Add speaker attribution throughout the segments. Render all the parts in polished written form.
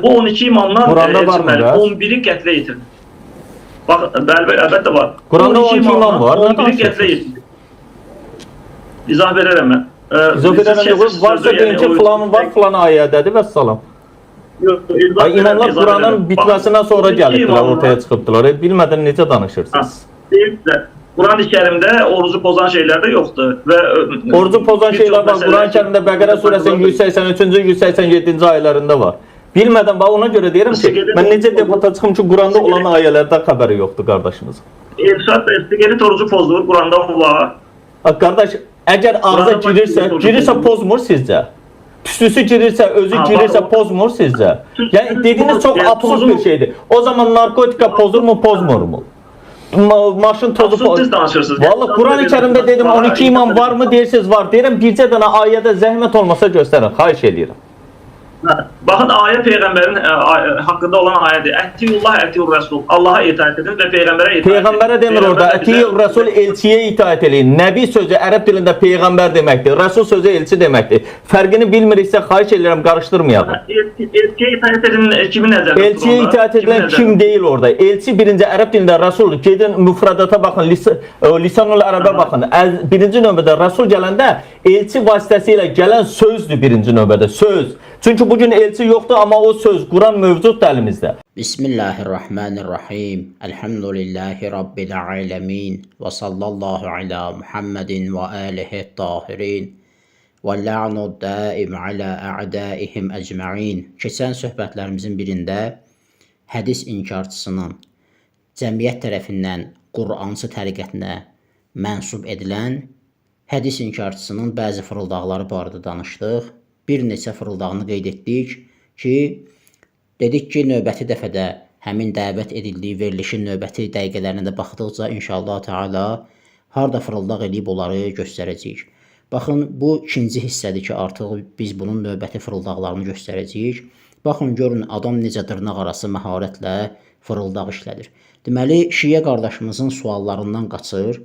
Speaker 1: Bu 12 imamdan
Speaker 2: Quranda var mı?
Speaker 1: 11'i qətlə yetirdi. Bax, bəli, əlbəttə var.
Speaker 2: Quranda 12 imam var.
Speaker 1: 11'i qətlə yetirdi. İzah verərəm mən.
Speaker 2: İzah verərəm. Varsa deyin ki, filan var, filan ayədədir və salam. İmamlar Quranın bitməsindən sonra gəlibdilər, ortaya çıxıbdılar. Bilmədən necə danışırsınız?
Speaker 1: Deyirlər, Quran-ı Kərimdə orucu pozan şeylər də yoxdur.
Speaker 2: Orucu pozan şeylər var. Quran-ı Kərimdə Bəqərə surəsinin 183-cü, 187-ci ayələrində var. Bilmədən bax, ona görə deyirəm ki, mən necə debata çıxım ki, Quranda olan ayələrdə xəbəri yoxdur qardaşımız.
Speaker 1: İrşad istiqelit orucu pozdur, Quranda var.
Speaker 2: Qardaş, əgər ağza girirsə pozmur sizcə? Tüstüsü girirsə, özü girirsə pozmur sizcə? Yəni, dediyiniz çox absurd bir şeydir. O zaman narkotika pozurmu, pozmurmu? Maşın tozu pozur. Vallahi Quran-ı Kərimdə dedim 12 imam varmı deyirsiniz, var. Deyirəm, bircə dənə ayədə zəhmət olmasa göstərin, xahiş edirəm.
Speaker 1: Baxın, ayə Peyğəmbərin haqqında olan ayədir. Ətiyullah, ətiyur rəsul. Allaha itaət edin və Peyğəmbərə itaət edin.
Speaker 2: Peyğəmbərə demir orada, ətiyur rəsul elçiyə itaət edin. Nəbi sözü ərəb dilində Peyğəmbər deməkdir. Rəsul sözü elçi deməkdir. Fərqini bilmiriksə, xahiş edirəm, qarışdırmayalım.
Speaker 1: Elçiyə itaət edin, kimi nəzərdə tutulur?
Speaker 2: Elçiyə itaət edilən kim deyil orada. Elçi birinci ərəb dilində rəsul. Gedin müfrədata baxın, lisanul ərəbə baxın. Birinci növbədə rəsul gələndə elçi vasitəsilə gələn sözdür birinci növbədə, söz. Çünki bugün elçi yoxdur, amma o söz, Quran mövcuddur əlimizdə.
Speaker 3: Bismillahirrahmanirrahim. Elhamdülillahi Rabbil alemin. Və sallallahu ala Muhammedin və alihi tahirin. Və la'nu daim ala a'daihim ecma'in. Keçən söhbətlərimizin birində hədis inkarçısının cəmiyyət tərəfindən Qur'ançı təriqətinə mənsub edilən hədis inkarçısının bəzi fırıldaqları barədə danışdıq. Bir neçə fırıldağını qeyd etdik ki, dedik ki, növbəti dəfədə həmin dəvət edildiyi verilişin növbəti dəqiqələrinə də baxdıqca inşallah Teala harda fırıldaq edib onları göstərəcəyik. Baxın, bu ikinci hissədir ki, artıq biz bunun növbəti fırıldaqlarını göstərəcəyik. Baxın, görün, adam necə dırnaq arası məharətlə fırıldaq işlədir. Deməli, Şiyə qardaşımızın suallarından qaçır.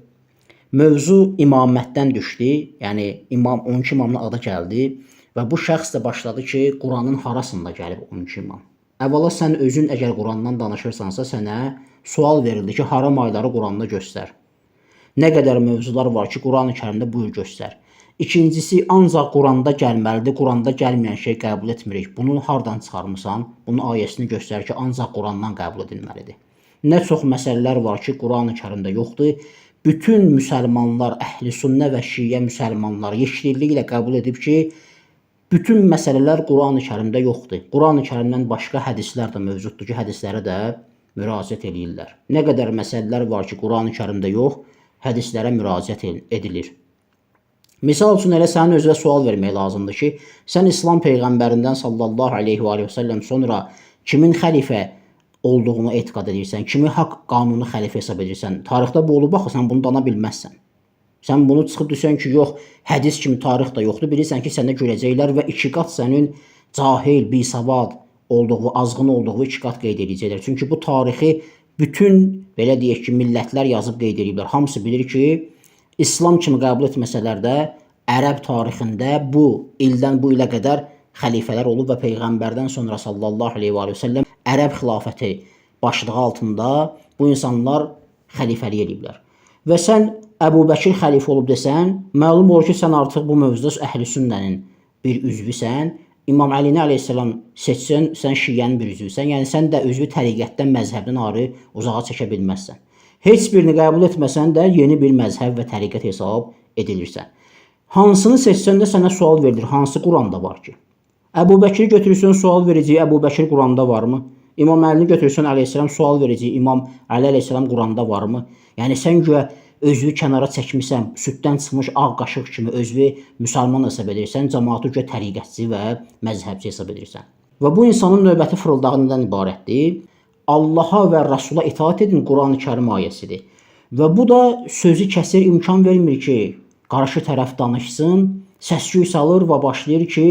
Speaker 3: Mövzu imamətdən düşdü, yəni 12 imamın adı gəldi. Və bu şəxs də başladı ki, Quranın harasında gəlib 12 imam. Əvvəla sən özün əgər Qurandan danışırsansa, sənə sual verildi ki, haram ayları Quranda göstər. Nə qədər mövzular var ki, Quran-ı Kərimdə buyur göstər. İkincisi, ancaq Quranda gəlməlidir, Quranda gəlməyən şey qəbul etmirik. Bunu hardan çıxarmısan? Bunun ayəsini göstər ki, ancaq Qurandan qəbul edilməlidir. Nə çox məsələlər var ki, Quran-ı Kərimdə yoxdur. Bütün müsəlmanlar, əhl-i sünnə və şiyə müsəlmanlar yeşilliklə qəbul edib ki, bütün məsələlər Quran-ı Kərimdə yoxdur. Quran-ı Kərimdən başqa hədislər də mövcuddur ki, hədislərə də müraciət edirlər. Nə qədər məsələlər var ki, Quran-ı Kərimdə yox, hədislərə müraciət edilir. Misal üçün elə sənin özünə sual vermək lazımdır ki, sən İslam Peyğəmbərindən sallallahu aleyhi və səlləm sonra kimin xəlifə olduğunu etiqad edirsən, kimi haqq qanunu xəlifə hesab edirsən, tarixdə bu olub baxı, sən bunu dana bilməzsən. Sən bunu çıxıb desən ki, yox, hədis kimi tarix da yoxdur, bilirsən ki, sənə görəcəklər və iki qat sənin cahil, bisavad olduğu, azğın olduğu iki qat qeyd edəcəklər. Çünki bu tarixi bütün, belə deyək ki, millətlər yazıb qeyd ediblər. Hamısı bilir ki, İslam kimi qəbul etməsələr də ərəb tarixində bu ildən bu ilə qədər xəlifələr olub və Peyğəmbərdən sonra sallallahu aleyhi və səlləm ərəb xilafəti başlığı altında bu insanlar xəlifəlik ediblər. Və sən Əbu Bəkir xəlifə olub desən, məlum olur ki, sən artıq bu mövzuda əhl-i sünnənin bir üzvüsən. İmam Əlini aleyhissalam seçsən, sən şiyyənin bir üzvüsən. Yəni, sən də üzvü təriqətdən, məzhəbdən ayrı uzağa çəkə bilməzsən. Heç birini qəbul etməsən də yeni bir məzhəb və təriqət hesab edilirsən. Hansını seçsən də sənə sual verilir, hansı Quranda var ki? Əbu Bəkiri götürürsən, sual verəcək, Əbu Bəkir Quranda varmı? İmam Əlini götürürsən, aleyhissalam sual verəcək, İmam Əli aleyhissalam Quranda varmı? Yəni, sən güya özünü kənara çəkmirsən, süddən çıxmış ağ qaşıq kimi özünü müsəlman hesab edirsən, cəmaatı görə təriqətçi və məzhəbçi hesab edirsən. Və bu insanın növbəti fırıldağı nədən ibarətdir? Allaha və Rasula itaat edin Quran-ı Kərim ayəsidir. Və bu da sözü kəsir, imkan vermir ki, qarşı tərəf danışsın, səs-küy salır və başlayır ki,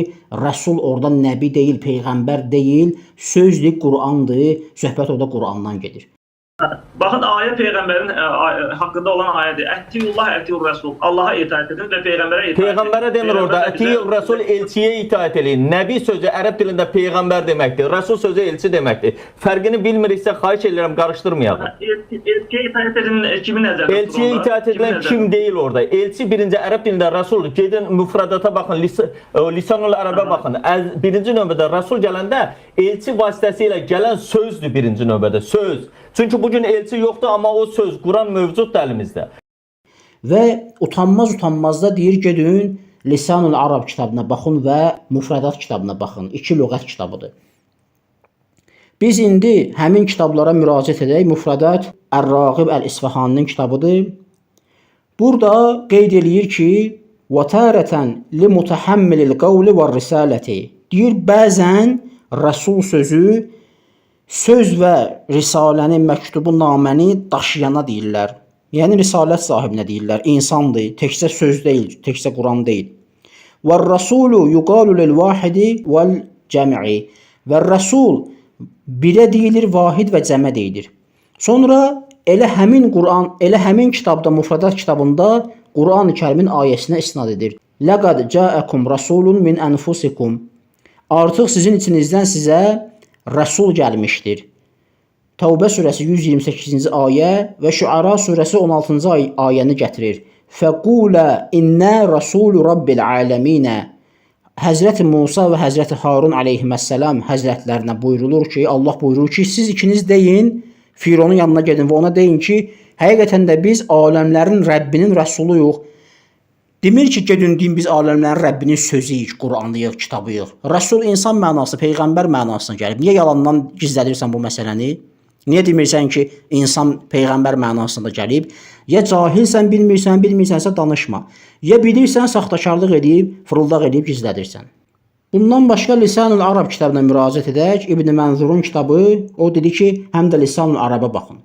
Speaker 3: Rəsul orada nəbi deyil, Peyğəmbər deyil, sözdür, Qurandır, söhbət orada Qurandan gedir.
Speaker 1: Baxın, ayə Peyğəmbərin haqqında olan ayədir. Ətiyullah, ətiyur Rəsul. Allaha itaət edin və Peyğəmbərə itaət edin.
Speaker 2: Peyğəmbərə demir orada. Ətiyur Rəsul, elçiyə itaət edin. Nəbi sözü ərəb dilində Peyğəmbər deməkdir. Rəsul sözü elçi deməkdir. Fərqini bilmiriksə, xahiş edirəm, qarışdırmayaq.
Speaker 1: Elçiyə itaət edin kimi nəzərdə tutulur?
Speaker 2: Elçiyə itaət edilən kim deyil orada. Elçi birinci ərəb dilində Rəsuldur. Gedin müfrədata baxın, lisanul ərəbə baxın. Birinci növbədə Rəsul gələndə elçi vasitəsilə gələn sözdür birinci növbədə, söz. Çünki bugün elçi yoxdur, amma o söz, Quran mövcuddur əlimizdə.
Speaker 3: Və utanmaz da deyir, gedin Lisanul Arab kitabına baxın və Müfrədat kitabına baxın. 2 lüğət kitabıdır. Biz indi həmin kitablara müraciət edək. Müfrədat Ər-Rağib Əl-İsfahaninin kitabıdır. Burada qeyd eləyir ki, وَتَارَةً لِمُتَحَمِّلِ الْقَوْلِ وَالرِّسَالَةِ deyir, bəzən Rəsul sözü söz və risalənin, məktubu, naməni daşıyana deyirlər. Yəni risalət sahibinə deyirlər. İnsandır, təkcə söz deyil, təkcə Quran deyil. وَالرَّسُولُ يُقَالُ لِلْوَاحِدِ وَالْجَمْعِ və Rəsul birə deyilir, vahid və cəmə deyilir. Sonra elə həmin Quran, elə həmin kitabda, Müfrədat kitabında Quran-ı Kərimin ayəsinə isnad edir. لَقَدْ جَاءَكُمْ رَسُولٌ مِنْ أَنْفُسِكُمْ Artıq sizin içinizdən sizə Rəsul gəlmişdir. Təvbə surəsi 128-ci ayə və Şüara surəsi 16-cı ayəni gətirir. Fəqulə innə Rəsulü Rabbil aləminə Həzrəti Musa və Həzrəti Harun aleyhissalam həzrətlərinə buyurulur ki, Allah buyurur ki, siz ikiniz deyin, Fironun yanına gedin və ona deyin ki, həqiqətən də biz aləmlərin Rəbbinin rəsuluyuq. Demir ki, gedin deyin, biz aləmlərin Rəbbinin sözüyük, Quranlıyıq, kitabıyıq. Rəsul insan mənası, Peyğəmbər mənasına gəlib. Niyə yalandan gizlədirsən bu məsələni? Niyə demirsən ki, insan Peyğəmbər mənasında gəlib? Ya cahilsən, bilmirsənsə danışma. Ya bilirsən, saxtakarlıq edib, fırıldaq edib gizlədirsən. Bundan başqa Lisanul Arab kitabına müraciət edək. İbn Mənzurun kitabı, o dedi ki, həm də Lisanul Arab'a baxın.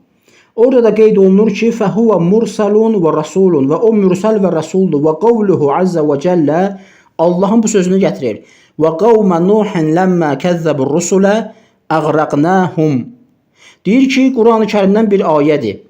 Speaker 3: Orada da qeyd olunur ki, fəhuvə mursalun və rasulun və o mürsəl və rasuldur və qavluhu azza və cəllə Allahın bu sözünü gətirir. Və qavmə Nuhin ləmmə kəzzəbur rusulə əğrəqnəhum deyir ki, Quran-ı Kərimdən bir ayədir.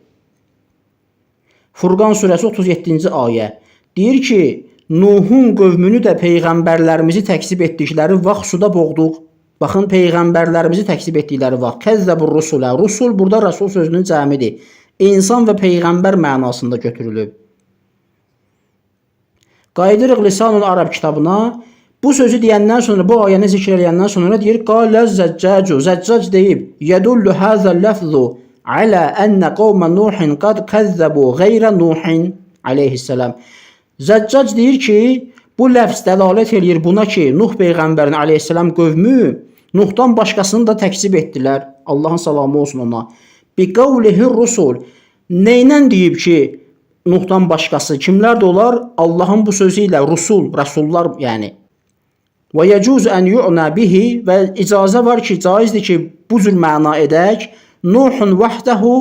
Speaker 3: Furqan surəsi 37-ci ayə. Deyir ki, Nuhun qövmünü də peyğəmbərlərimizi təksib etdikləri vaxt suda boğduq. Baxın, peyğəmbərlərimizi təksib etdikləri vaxt. Kəzzəbur rusulə. Rusul burada Rasul sözünün cəmidir. İnsan və peyğəmbər mənasında götürülüb. Qayıdırıq Lisanul Arab kitabına. Bu sözü deyəndən sonra, bu ayəni zikr edəndən sonra deyir, qalə zəccacu. Zəccac deyib, yədullu həzəl ləfzu alə ənə qovmə Nuhin qad kəzzəbu qeyrə Nuhin aleyhissalam. Zəccac deyir ki, bu ləfz dəlalət eləyir buna ki, Nuh peyğəmbərin aleyhissalam qövmü Nuhdan başqasını da təksib etdilər. Allahın salamı olsun ona. Bi qavlihi rusul. Neynən deyib ki, Nuhdan başqası kimlər də olar? Allahın bu sözü ilə rusul, rəsullar yəni. Və yəcuz ən yu'na bihi və icazə var ki, caizdir ki, bu cür məna edək. Nuhun vəhdəhu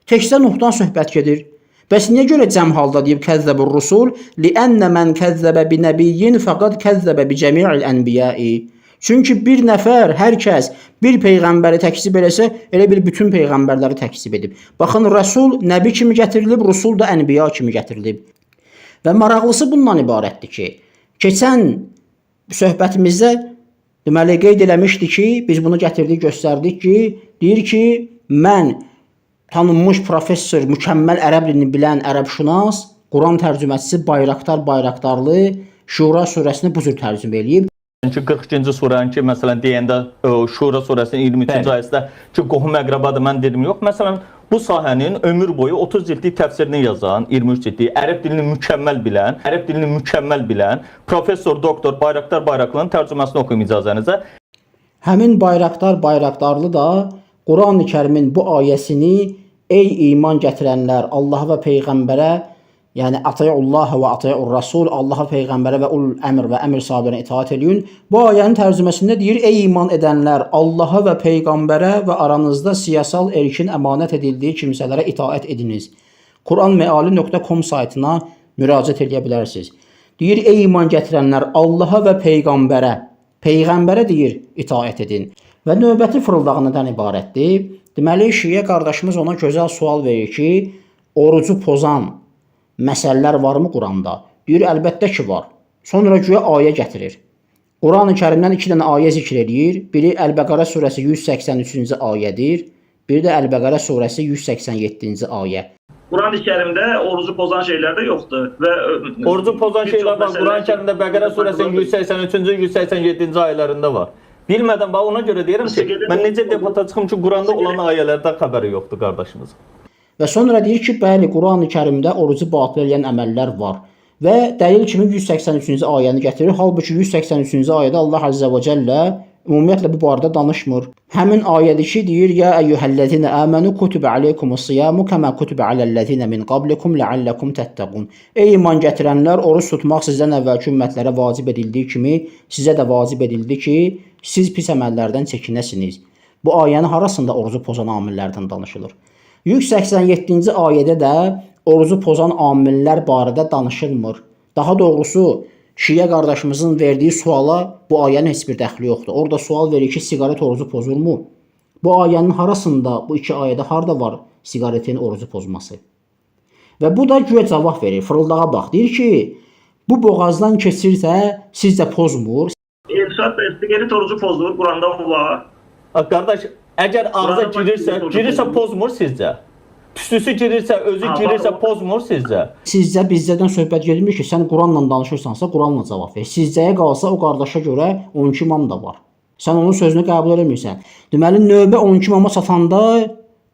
Speaker 3: təkcə Nuhdan söhbət gedir. Bəs niyə görə cəm halda deyib kəzzəbur rusul? Liənnə mən kəzzəbə bi nəbiyyin fəqad kəzzəbə bi cəmi'il ənbiyai. Çünki bir nəfər, hər kəs bir peyğəmbəri təksib eləsə, elə bir bütün peyğəmbərləri təksib edib. Baxın, Rəsul nəbi kimi gətirilib, Rusul da ənbiya kimi gətirilib. Və maraqlısı bundan ibarətdir ki, keçən söhbətimizdə deməli qeyd eləmişdi ki, biz bunu gətirdik, göstərdik ki, deyir ki, mən tanınmış professor, mükəmməl ərəb dilini bilən ərəbşünas, Quran tərcümətçisi Bayraktarlı Şura surəsini bu cür tərcümə eləyib.
Speaker 2: Çünki 42-ci surəni ki, məsələn, deyəndə Şura surəsinin 23-cü ayəsində ki, qohum əqrabadır, mən dedim, yox. Məsələn, bu sahənin ömür boyu 30 cildlik təfsirini yazan, 23 cildlik, ərəb dilini mükəmməl bilən professor, doktor Bayraktarlının tərcüməsini oxuyum icazənizə.
Speaker 3: Həmin Bayraktarlı da Quran-ı Kərimin bu ayəsini ey iman gətirənlər, Allah və Peyğəmbərə, yəni atayullah və atayur Rasul, Allaha, Peyğəmbərə və ul əmr və əmr sahibinə itaat edin. Bu ayənin tərcüməsində deyir, ey iman edənlər, Allaha və Peyğəmbərə və aranızda siyasal erkin əmanət edildiyi kimsələrə itaat ediniz. Quranmeali.com saytına müraciət edə bilərsiniz. Deyir, ey iman gətirənlər, Allaha və Peyğəmbərə deyir, itaat edin. Və növbəti fırıldaq nədən ibarətdir? Deməli, Şiə qardaşımız ona gözəl sual verir ki, orucu pozan məsələlər varmı Quranda? Deyir, əlbəttə ki, var. Sonra güya ayə gətirir. Quran-ı Kərimdən 2 dənə ayə zikr edir. Biri Əl-Bəqərə surəsi 183-cü ayədir. Biri də Əl-Bəqərə surəsi 187-ci ayə.
Speaker 1: Quran-ı Kərimdə orucu pozan şeylər də yoxdur və
Speaker 2: Orucu pozan şeylər var. Quran-ı Kərimdə Bəqərə surəsinin 183-cü, 187-ci ayələrində var. Bilmədən bax ona görə deyirəm ki, mən necə debata çıxım ki, Quranda olan ayələrdən xəbəri yoxdur qardaşımız.
Speaker 3: Və sonra deyir ki, bəli, Quran-ı Kərimdə orucu batıl edən əməllər var. Və dəlil kimi 183-cü ayəni gətirir. Halbuki 183-cü ayədə Allah Azza və Cəllə ümumiyyətlə bu barədə danışmır. Həmin ayədir ki, deyir: "Ya eyyuhellezine amenu kutiba aleykumus-siyamu kema kutiba alellezine min qablikum la'allakum tettaqun." Ey iman gətirənlər, oruç tutmaq sizdən əvvəlki ümmətlərə vacib edildiyi kimi sizə də vacib edildi ki, siz pis əməllərdən çəkinəsiniz. Bu ayənin harasında orucu pozan amillərdən danışılır? 187-ci ayədə də orucu pozan amillər barədə danışılmır. Daha doğrusu Şiə qardaşımızın verdiyi suala bu ayənin heç bir dəxli yoxdur. Orada sual verir ki, siqaret orucu pozurmu? Bu ayənin harasında, bu iki ayədə harda var siqaretin orucu pozması? Və bu da güya cavab verir. Fırıldağa bax. Deyir ki, bu boğazdan keçirsə sizcə pozmur.
Speaker 1: İrşad siqaret orucu pozulur, Quranda var.
Speaker 2: Qardaş, əgər ağza girirsə pozmur sizcə? Tüstüsü girirsə, özü girirsə pozmur sizcə?
Speaker 3: Sizcə bizdən söhbət gelmir ki, sən Quranla danışırsansa Quranla cavab ver. Sizcəyə qalsa o qardaşa görə 12 imam da var. Sən onun sözünü qəbul etmirsən. Deməli növbə 12 imama çatanda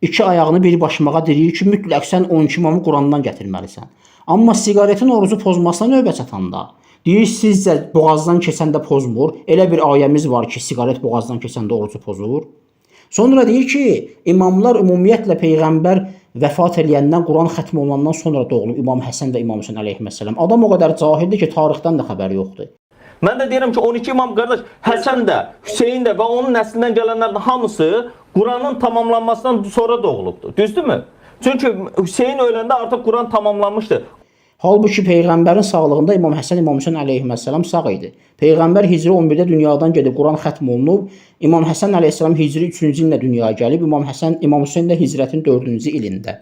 Speaker 3: iki ayağını bir başmağa diriyir ki, mütləq sən 12 imamı Qurandan gətirməlisən. Amma siqaretin orucu pozmasına növbə çatanda deyir, sizcə boğazdan keçəndə pozmur. Elə bir ayəmiz var ki, siqaret boğazdan keçəndə orucu pozur. Sonra deyir ki, imamlar ümumiyyətlə Peyğəmbər vəfat eləyəndən, Quran xətm olandan sonra doğulub İmam Həsən və İmam Hüseyn əleyhissalam. Adam o qədər cahildir ki, tarixdən də xəbəri yoxdur.
Speaker 2: Mən də deyirəm ki, 12 imam qardaş, Həsən də, Hüseyn də və onun nəslindən gələnlərin hamısı Quranın tamamlanmasından sonra doğulubdur. Düzdürmü? Çünki Hüseyn öləndə artıq Quran tamamlanmışdı. Halbuki
Speaker 3: Peyğəmbərin sağlığında İmam Həsən, İmam Hüseyn əleyhissalam sağ idi. Peyğəmbər Hicri 11-də dünyadan gedib, Quran xətm olunub. İmam Həsən əleyhissalam Hicri 3-cü ildə dünyaya gəlib, İmam Hüseyn də Hicrətin 4-cü ilində.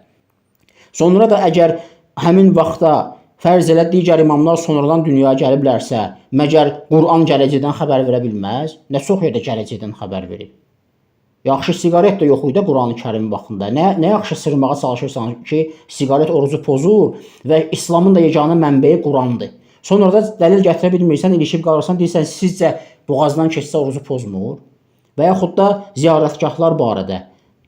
Speaker 3: Sonra da əgər həmin vaxtda fərz elə digər imamlar sonradan dünyaya gəliblərsə, məgər Quran gələcəkdən xəbər verə bilməz? Nə çox yerdə gələcəkdən xəbər verib. Yaxşı siqaret də yox idi Quran-ı Kərim vaxtında. Nə yaxşı sırmağa çalışırsan ki, siqaret orucu pozur və İslamın da yeganə mənbəyi Qurandır. Sonra da dəlil gətirə bilmirsən, ilişib qalırsan, deyirsən, sizcə boğazdan keçsə orucu pozmur? Və yaxud da ziyarətgahlar barədə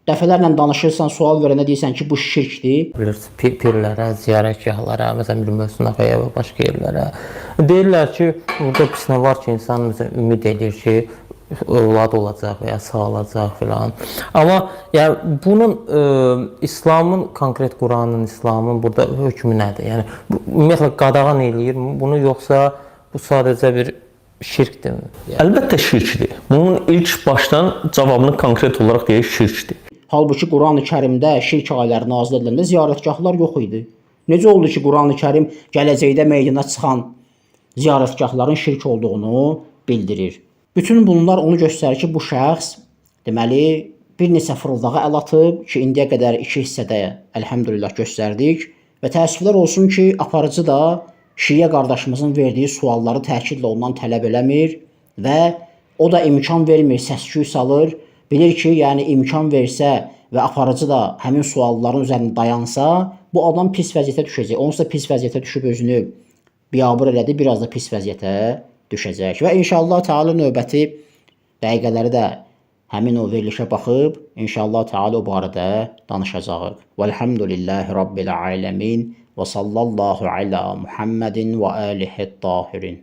Speaker 3: dəfələrlə danışırsan, sual verəndə deyirsən ki, bu şirkdir.
Speaker 4: Pirlərə, ziyarətgahlara, məsələn, bir Mösunafəyə və başqa yerlərə. Deyirlər ki, burada pis nə var ki, insan məsələn, ümid edir ki, övlad olacaq və ya sağalacaq filan. Amma yəni bunun İslamın, konkret Quranın, İslamın burada hökmü nədir? Yəni ümumiyyətlə qadağan eləyir bunu, yoxsa bu sadəcə bir şirkdirmi?
Speaker 2: Yəni əlbəttə şirkdir. Bunun ilk başdan cavabını konkret olaraq deyək şirkdir.
Speaker 3: Halbuki Quran-ı Kərimdə şirk ayələri nazil ediləndə ziyarətgahlar yox idi. Necə oldu ki, Quran-ı Kərim gələcəkdə meydana çıxan ziyarətgahların şirk olduğunu bildirir? Bütün bunlar onu göstərir ki, bu şəxs deməli bir neçə fırıldağa əl atıb ki, indiyə qədər 2 hissədə əlhəmdülillah göstərdik və təəssüflər olsun ki, aparıcı da Şiə qardaşımızın verdiyi sualları təkidlə ondan tələb eləmir və o da imkan vermir, səs-küy salır. Bilir ki, yəni imkan versə və aparıcı da həmin sualların üzərində dayansa, bu adam pis vəziyyətə düşəcək. Onsuz da pis vəziyyətə düşüb özünü biabır elədi, biraz da pis vəziyyətə düşəcək. Və inşallah Teala növbəti dəqiqələri də həmin o verilişə baxıb, inşallah Teala o barədə danışacağıq. Vəlhamdülillahi Rabbil aləmin və sallallahu alə Muhammedin və alihi tahirin.